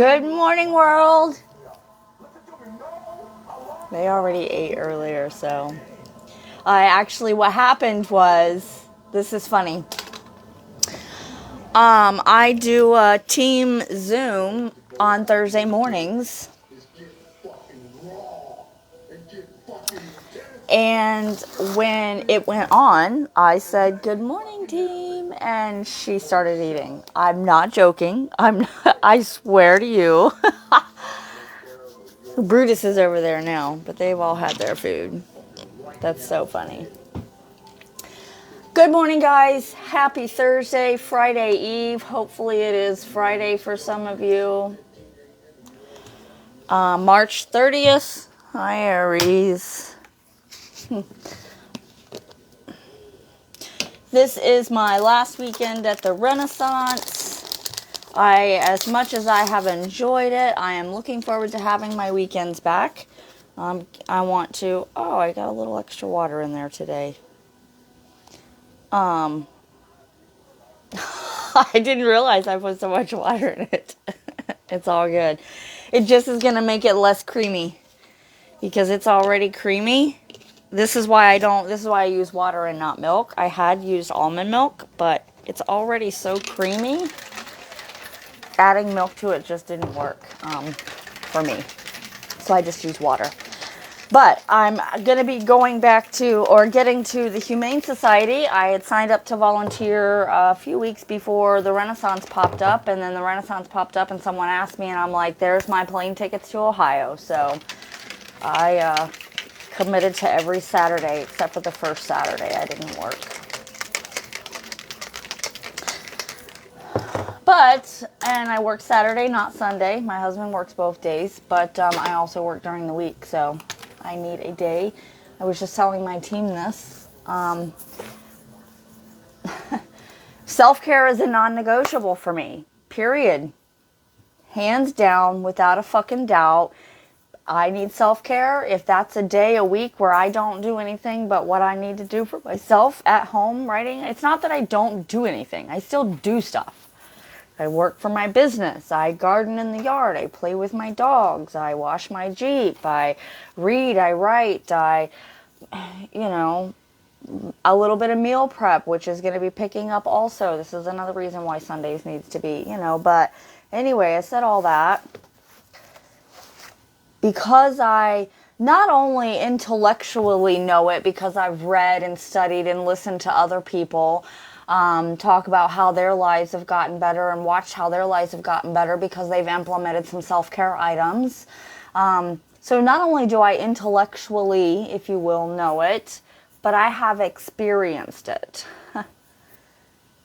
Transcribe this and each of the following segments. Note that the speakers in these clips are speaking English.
Good morning, world. They already ate earlier, so what happened was, this is funny. I do a team Zoom on Thursday mornings, and when it went on, I said, "Good morning, team," and she started eating. I'm not joking. I swear to you. Brutus is over there now, but they've all had their food. That's so funny. Good morning, guys. Happy Thursday, Friday Eve. Hopefully it is Friday for some of you. March 30th. Hi, Aries. This is my last weekend at the Renaissance. As much as I have enjoyed it, I am looking forward to having my weekends back. I got a little extra water in there today. I didn't realize I put so much water in it. It's all good. It just is going to make it less creamy because it's already creamy. This is why I use water and not milk. I had used almond milk, but it's already so creamy. Adding milk to it just didn't work for me. So I just use water. But I'm going to be getting to the Humane Society. I had signed up to volunteer a few weeks before the Renaissance popped up. And then the Renaissance popped up and someone asked me. And I'm like, there's my plane tickets to Ohio. So I committed to every Saturday except for the first Saturday. I didn't work. And I work Saturday, not Sunday. My husband works both days. But I also work during the week. So I need a day. I was just telling my team this. Self-care is a non-negotiable for me. Period. Hands down, without a fucking doubt. I need self-care. If that's a day a week where I don't do anything but what I need to do for myself at home writing, it's not that I don't do anything. I still do stuff. I work for my business. I garden in the yard. I play with my dogs. I wash my Jeep. I read. I write. A little bit of meal prep, which is going to be picking up also. This is another reason why Sundays needs to be, But anyway, I said all that because I not only intellectually know it because I've read and studied and listened to other people talk about how their lives have gotten better and watched how their lives have gotten better because they've implemented some self-care items. So not only do I intellectually, if you will, know it, but I have experienced it.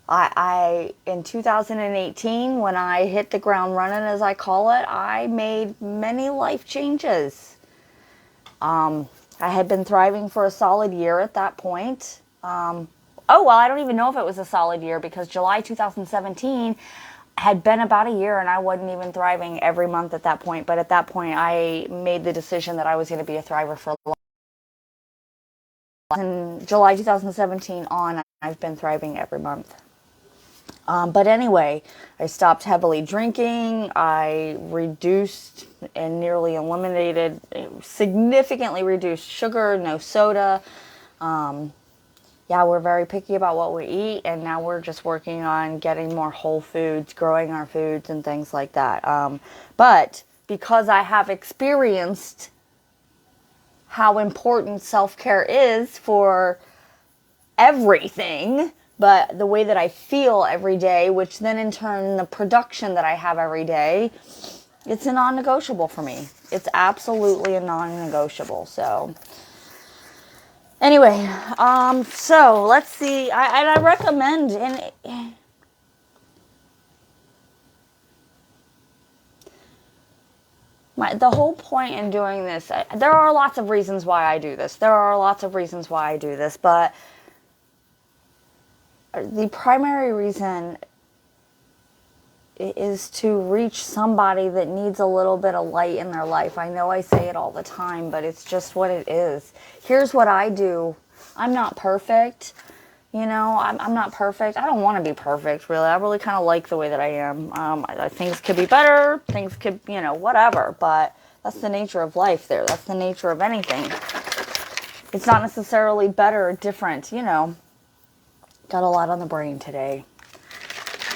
In 2018, when I hit the ground running, as I call it, I made many life changes. I had been thriving for a solid year at that point. I don't even know if it was a solid year because July 2017 had been about a year and I wasn't even thriving every month at that point. But at that point, I made the decision that I was going to be a thriver for a long time. In July 2017 on, I've been thriving every month. But anyway, I stopped heavily drinking. I reduced and nearly eliminated, significantly reduced sugar, no soda. We're very picky about what we eat, and now we're just working on getting more whole foods, growing our foods, and things like that. But because I have experienced how important self-care is for everything, but the way that I feel every day, which then in turn the production that I have every day, it's a non-negotiable for me. It's absolutely a non-negotiable. So anyway, so let's see. I recommend the whole point in doing this. There are lots of reasons why I do this. But the primary reason is to reach somebody that needs a little bit of light in their life. I know I say it all the time, but it's just what it is. Here's what I do. I'm not perfect. I'm not perfect. I don't want to be perfect, really. I really kind of like the way that I am. Things could be better. Things could, whatever. But that's the nature of life there. That's the nature of anything. It's not necessarily better or different, Got a lot on the brain today.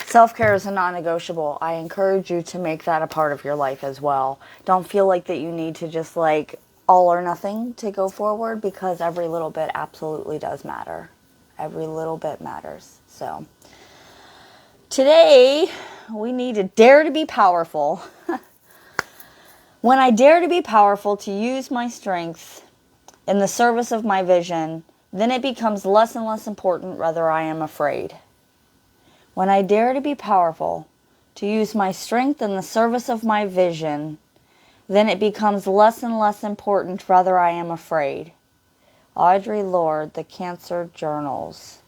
Self-care is a non-negotiable. I encourage you to make that a part of your life as well. Don't feel like that you need to just all or nothing to go forward, because every little bit absolutely does matter. Every little bit matters. So today we need to dare to be powerful. When I dare to be powerful, to use my strength in the service of my vision, then it becomes less and less important whether I am afraid. When I dare to be powerful, to use my strength in the service of my vision, then it becomes less and less important whether I am afraid. Audre Lorde, The Cancer Journals.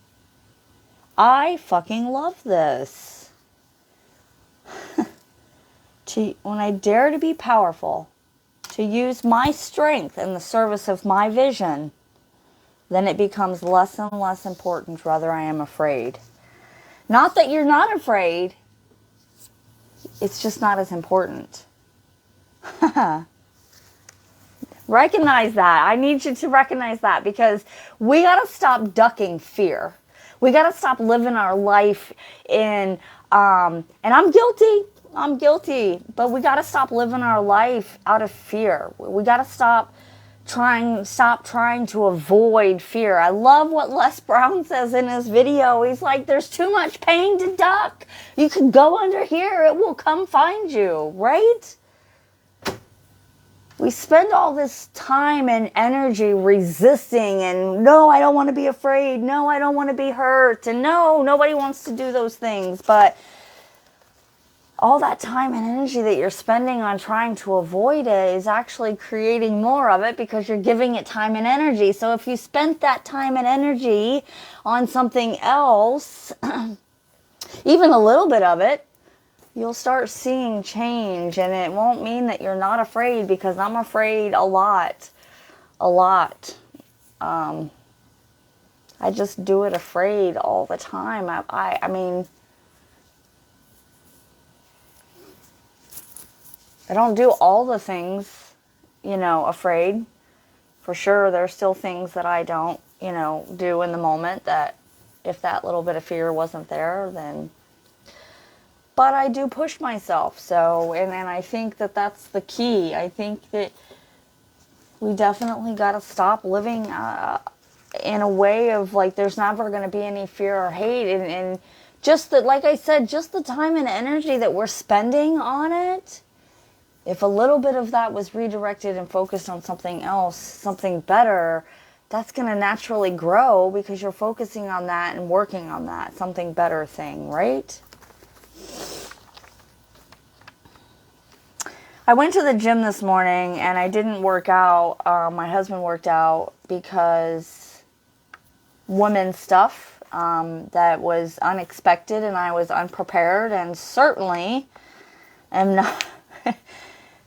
I fucking love this. When I dare to be powerful, to use my strength in the service of my vision, then it becomes less and less important whether I am afraid. Not that you're not afraid, it's just not as important. Recognize that. I need you to recognize that, because we got to stop ducking fear. We got to stop living our life in, and I'm guilty, but we got to stop living our life out of fear. We got to stop trying to avoid fear. I love what Les Brown says in his video. He's like, there's too much pain to duck. You could go under here. It will come find you, right? We spend all this time and energy resisting, and no, I don't want to be afraid. No, I don't want to be hurt. And no, nobody wants to do those things. But all that time and energy that you're spending on trying to avoid it is actually creating more of it, because you're giving it time and energy. So if you spent that time and energy on something else, even a little bit of it, you'll start seeing change. And it won't mean that you're not afraid, because I'm afraid a lot. I just do it afraid all the time. I mean, I don't do all the things, afraid. For sure, there's still things that I don't, do in the moment, that if that little bit of fear wasn't there, then... But I do push myself, so, and I think that that's the key. I think that we definitely got to stop living in a way of, there's never going to be any fear or hate, and just that, like I said, just the time and energy that we're spending on it. If a little bit of that was redirected and focused on something else, something better, that's going to naturally grow, because you're focusing on that and working on that, something better thing, right? I went to the gym this morning and I didn't work out. My husband worked out, because women's stuff that was unexpected, and I was unprepared, and certainly am not...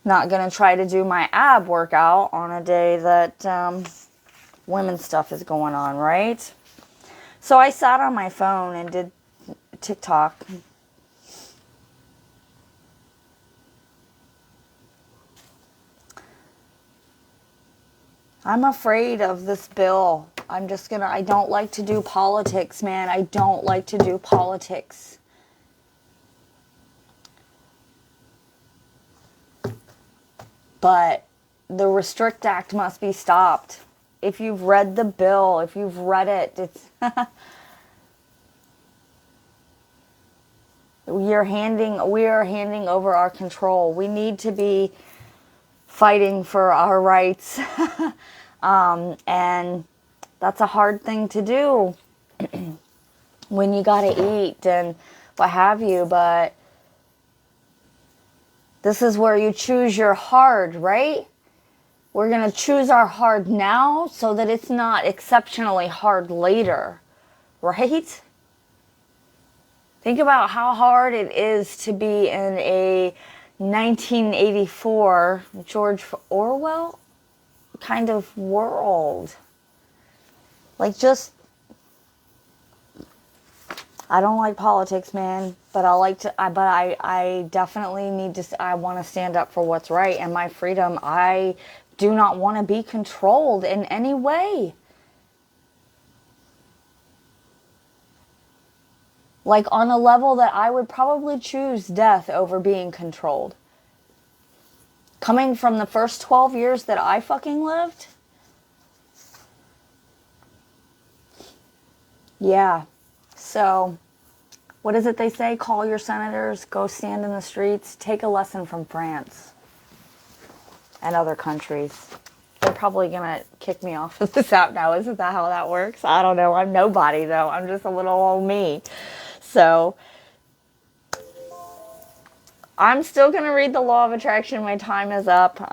not going to try to do my ab workout on a day that women's stuff is going on, right? So I sat on my phone and did TikTok. I'm afraid of this bill. I don't like to do politics, man. I don't like to do politics. But the Restrict Act must be stopped. If you've read the bill, if you've read it, it's we are handing over our control. We need to be fighting for our rights. And that's a hard thing to do when you gotta eat and what have you, but this is where you choose your hard, right? We're going to choose our hard now so that it's not exceptionally hard later, right? Think about how hard it is to be in a 1984 George Orwell kind of world. Just I don't like politics, man, but I definitely need to, I want to stand up for what's right and my freedom. I do not want to be controlled in any way. Like on a level that I would probably choose death over being controlled. Coming from the first 12 years that I fucking lived. Yeah. So, what is it they say? Call your senators, go stand in the streets, take a lesson from France and other countries. They're probably going to kick me off of this app now. Isn't that how that works? I don't know. I'm nobody, though. I'm just a little old me. So, I'm still going to read the Law of Attraction. My time is up.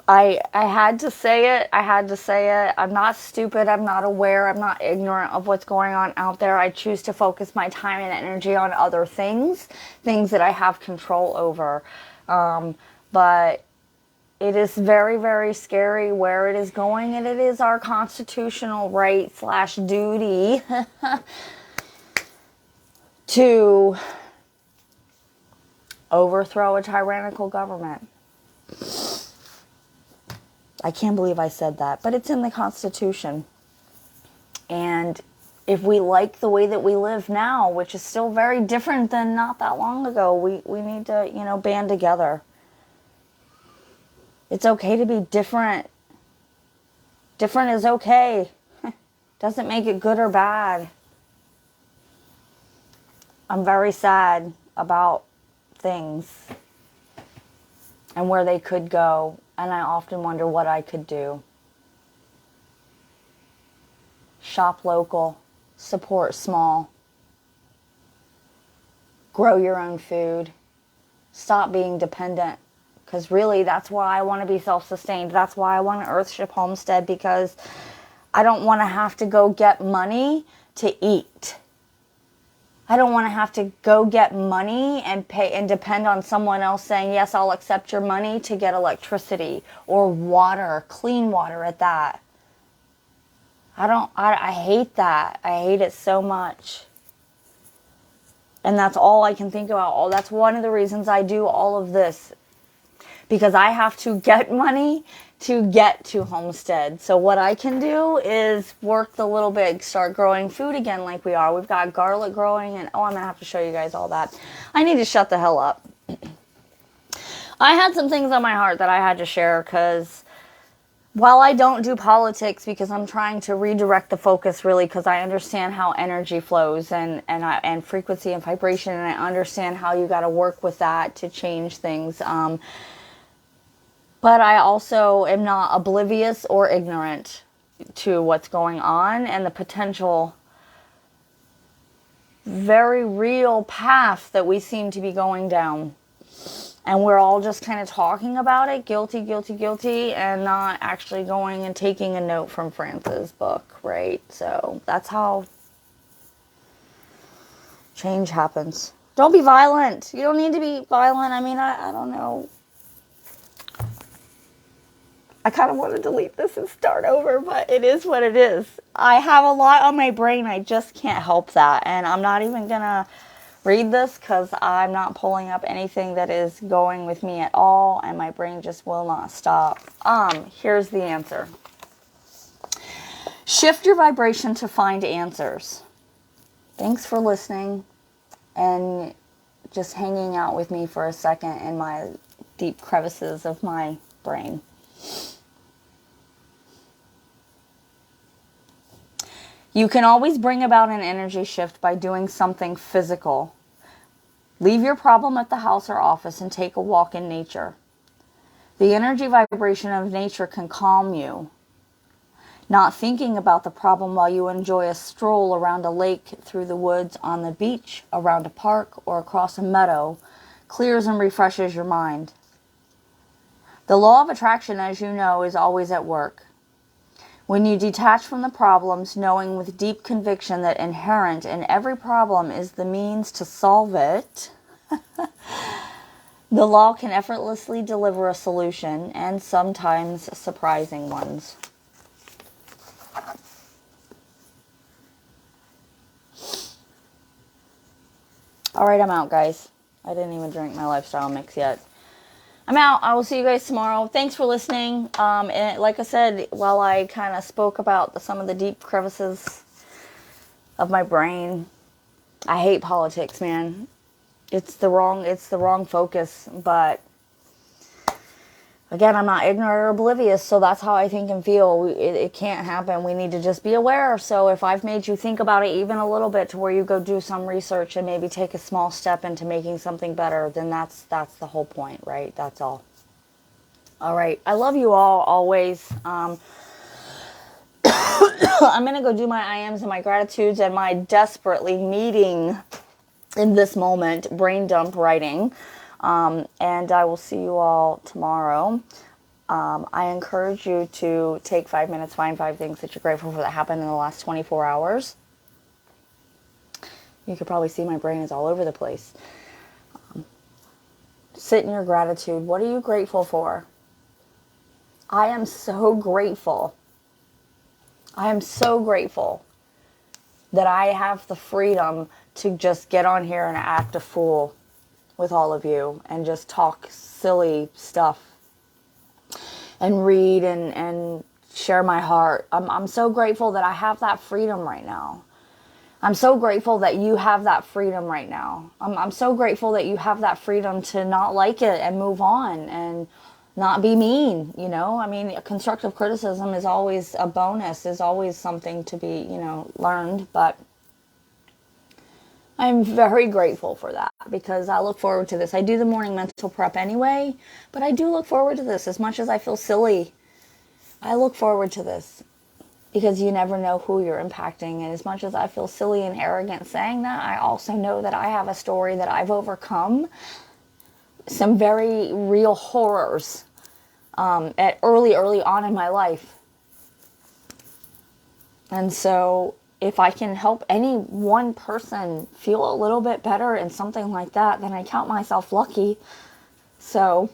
I had to say it. I had to say it. I'm not stupid. I'm not aware. I'm not ignorant of what's going on out there. I choose to focus my time and energy on other things, things that I have control over. But it is very, very scary where it is going, and it is our constitutional right / duty to overthrow a tyrannical government. I can't believe I said that, but it's in the Constitution. And if we like the way that we live now, which is still very different than not that long ago, we need to, band together. It's okay to be different. Different is okay. Doesn't make it good or bad. I'm very sad about things and where they could go. And I often wonder what I could do. Shop local. Support small. Grow your own food. Stop being dependent. Because really, that's why I want to be self-sustained. That's why I want an Earthship homestead. Because I don't want to have to go get money to eat. I don't want to have to go get money and pay and depend on someone else saying, yes, I'll accept your money to get electricity or water, clean water at that. I hate that. I hate it so much. And that's all I can think about. That's one of the reasons I do all of this. Because I have to get money to get to homestead. So what I can do is work the little bit, start growing food again like we are. We've got garlic growing, and I'm going to have to show you guys all that. I need to shut the hell up. I had some things on my heart that I had to share because while I don't do politics, because I'm trying to redirect the focus really, because I understand how energy flows and frequency and vibration, and I understand how you got to work with that to change things. But I also am not oblivious or ignorant to what's going on and the potential very real path that we seem to be going down. And we're all just kind of talking about it, guilty, guilty, guilty, and not actually going and taking a note from France's book, right? So that's how change happens. Don't be violent. You don't need to be violent. I mean, I don't know. I kind of want to delete this and start over, but it is what it is. I have a lot on my brain. I just can't help that. And I'm not even going to read this because I'm not pulling up anything that is going with me at all. And my brain just will not stop. Here's the answer. Shift your vibration to find answers. Thanks for listening and just hanging out with me for a second in my deep crevices of my brain. You can always bring about an energy shift by doing something physical. Leave your problem at the house or office and take a walk in nature. The energy vibration of nature can calm you. Not thinking about the problem while you enjoy a stroll around a lake, through the woods, on the beach, around a park, or across a meadow clears and refreshes your mind. The law of attraction, as you know, is always at work. When you detach from the problems, knowing with deep conviction that inherent in every problem is the means to solve it, the law can effortlessly deliver a solution, and sometimes surprising ones. All right, I'm out, guys. I didn't even drink my lifestyle mix yet. I'm out. I will see you guys tomorrow. Thanks for listening. And like I said, while I kind of spoke about some of the deep crevices of my brain, I hate politics, man. It's the wrong focus. But again, I'm not ignorant or oblivious, so that's how I think and feel. It can't happen. We need to just be aware. So if I've made you think about it even a little bit to where you go do some research and maybe take a small step into making something better, then that's the whole point, right? That's all. All right. I love you all always. I'm going to go do my I ams and my gratitudes and my desperately needing in this moment brain dump writing. And I will see you all tomorrow. I encourage you to take 5 minutes, find 5 things that you're grateful for that happened in the last 24 hours. You could probably see my brain is all over the place. Sit in your gratitude. What are you grateful for? I am so grateful. I am so grateful that I have the freedom to just get on here and act a fool with all of you and just talk silly stuff and read and share my heart. I'm so grateful that I have that freedom right now. I'm so grateful that you have that freedom right now. I'm so grateful that you have that freedom to not like it and move on and not be mean, you know? I mean, constructive criticism is always a bonus, is always something to be, learned, but I'm very grateful for that because I look forward to this. I do the morning mental prep anyway, but I do look forward to this as much as I feel silly. I look forward to this because you never know who you're impacting. And as much as I feel silly and arrogant saying that, I also know that I have a story that I've overcome some very real horrors at early on in my life. And so if I can help any one person feel a little bit better in something like that, then I count myself lucky. So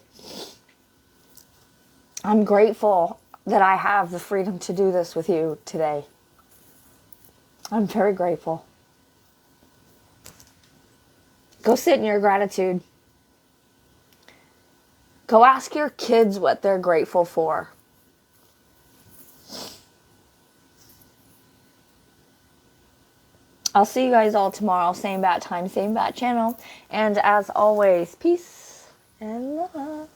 I'm grateful that I have the freedom to do this with you today. I'm very grateful. Go sit in your gratitude. Go ask your kids what they're grateful for. I'll see you guys all tomorrow. Same bat time, same bat channel. And as always, peace and love.